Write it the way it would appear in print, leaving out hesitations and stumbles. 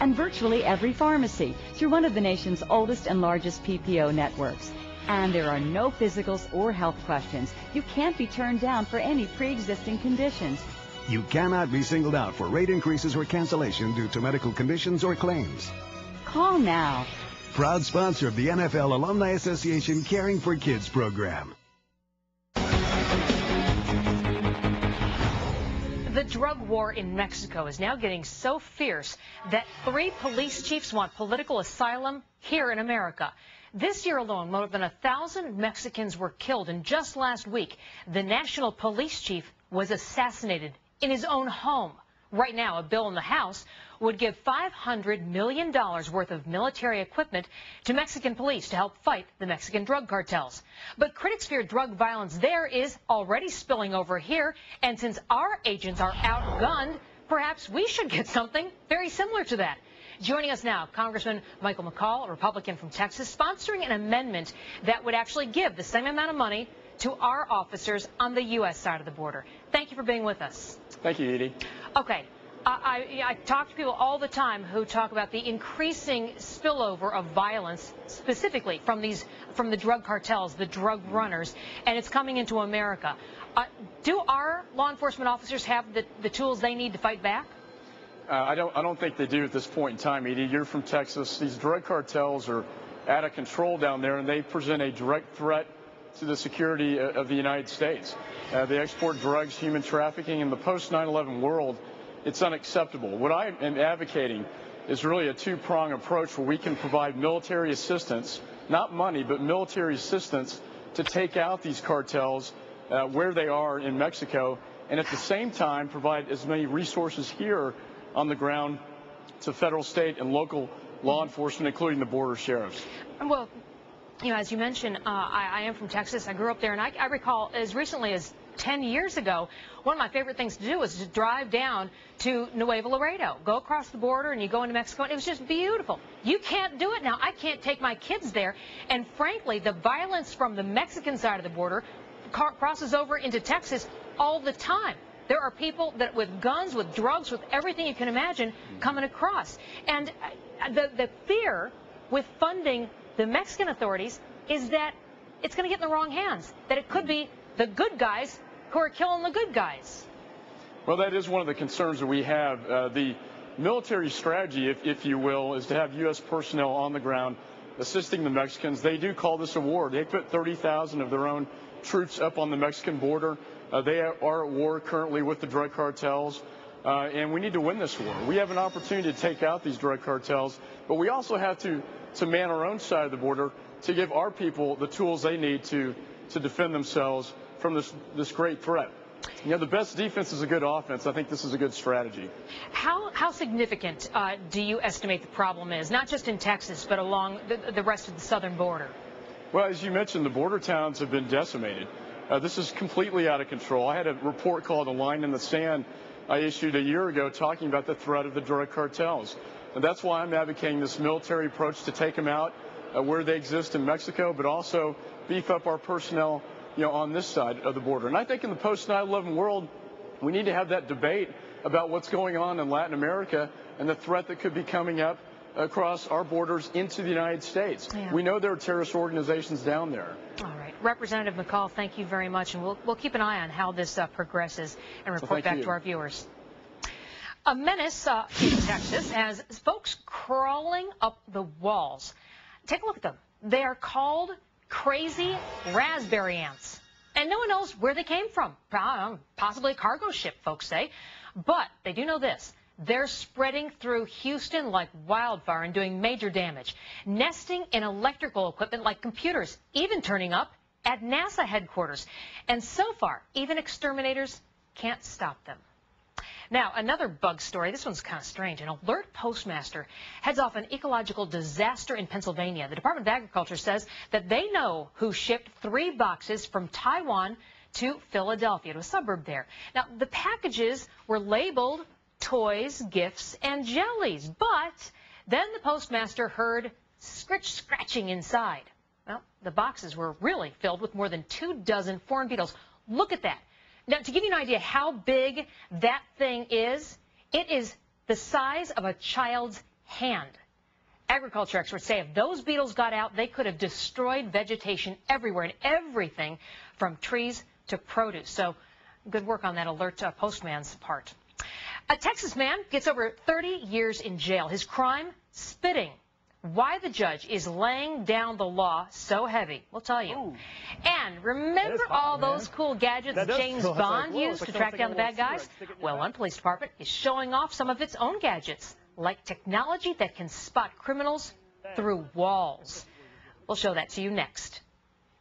and virtually every pharmacy through one of the nation's oldest and largest PPO networks. And there are no physicals or health questions. You can't be turned down for any pre-existing conditions. You cannot be singled out for rate increases or cancellation due to medical conditions or claims. Call now. Proud sponsor of the NFL Alumni Association Caring for Kids program. The drug war in Mexico is now getting so fierce that 3 police chiefs want political asylum here in America. This year alone, more than 1,000 Mexicans were killed, and just last week, the national police chief was assassinated in his own home. Right now, a bill in the House would give $500 million worth of military equipment to Mexican police to help fight the Mexican drug cartels. But critics fear drug violence there is already spilling over here, and since our agents are outgunned, perhaps we should get something very similar to that. Joining us now, Congressman McCaul, a Republican from Texas, sponsoring an amendment that would actually give the same amount of money to our officers on the U.S. side of the border. Thank you for being with us. Thank you, Edie. Okay. I talk to people all the time who talk about the increasing spillover of violence, specifically from the drug cartels, the drug runners, and it's coming into America. Do our law enforcement officers have the tools they need to fight back? I don't think they do at this point in time, Edie. You're from Texas. These drug cartels are out of control down there, and they present a direct threat to the security of the United States. They export drugs, human trafficking. In the post-9/11 world, it's unacceptable. What I am advocating is really a two-prong approach where we can provide military assistance, not money, but military assistance to take out these cartels where they are in Mexico, and at the same time provide as many resources here on the ground to federal, state, and local law enforcement, including the border sheriffs. Well, you know, as you mentioned, I am from Texas. I grew up there, and I recall as recently as 10 years ago, one of my favorite things to do was to drive down to Nuevo Laredo, go across the border, and you go into Mexico, and it was just beautiful. You can't do it now. I can't take my kids there. And frankly, the violence from the Mexican side of the border crosses over into Texas all the time. There are people that with guns, with drugs, with everything you can imagine coming across. And the fear with funding the Mexican authorities is that it's going to get in the wrong hands, that it could be the good guys who are killing the good guys. Well, that is one of the concerns that we have. The military strategy, if you will, is to have U.S. personnel on the ground assisting the Mexicans. They do call this a war. They put 30,000 of their own troops up on the Mexican border. They are at war currently with the drug cartels, and we need to win this war. We have an opportunity to take out these drug cartels, but we also have to man our own side of the border to give our people the tools they need to defend themselves from this great threat. You know, the best defense is a good offense. I think this is a good strategy. How significant do you estimate the problem is, not just in Texas, but along the rest of the southern border? Well, as you mentioned, the border towns have been decimated. This is completely out of control. I had a report called A Line in the Sand I issued a year ago talking about the threat of the drug cartels. And that's why I'm advocating this military approach to take them out where they exist in Mexico, but also beef up our personnel, you know, on this side of the border. And I think in the post-9/11 world, we need to have that debate about what's going on in Latin America and the threat that could be coming up across our borders into the United States. Yeah. We know there are terrorist organizations down there. All right. Representative McCaul, thank you very much, and we'll keep an eye on how this progresses and report back to our viewers. A menace in Texas has folks crawling up the walls. Take a look at them. They are called crazy raspberry ants. And no one knows where they came from. Possibly a cargo ship, folks say. But they do know this. They're spreading through Houston like wildfire and doing major damage. Nesting in electrical equipment like computers, even turning up at NASA headquarters. And so far, even exterminators can't stop them. Now, another bug story. This one's kind of strange. An alert postmaster heads off an ecological disaster in Pennsylvania. The Department of Agriculture says that they know who shipped 3 boxes from Taiwan to Philadelphia, to a suburb there. Now, the packages were labeled toys, gifts, and jellies. But then the postmaster heard scratching inside. Well, the boxes were really filled with more than 24 foreign beetles. Look at that. Now, to give you an idea how big that thing is, it is the size of a child's hand. Agriculture experts say if those beetles got out, they could have destroyed vegetation everywhere and everything from trees to produce. So good work on that alert postman's part. A Texas man gets over 30 years in jail. His crime, spitting. Why the judge is laying down the law so heavy, we'll tell you. Ooh. And remember all those cool gadgets James Bond used to track down the bad guys? Well, one police department is showing off some of its own gadgets, like technology that can spot criminals through walls. We'll show that to you next.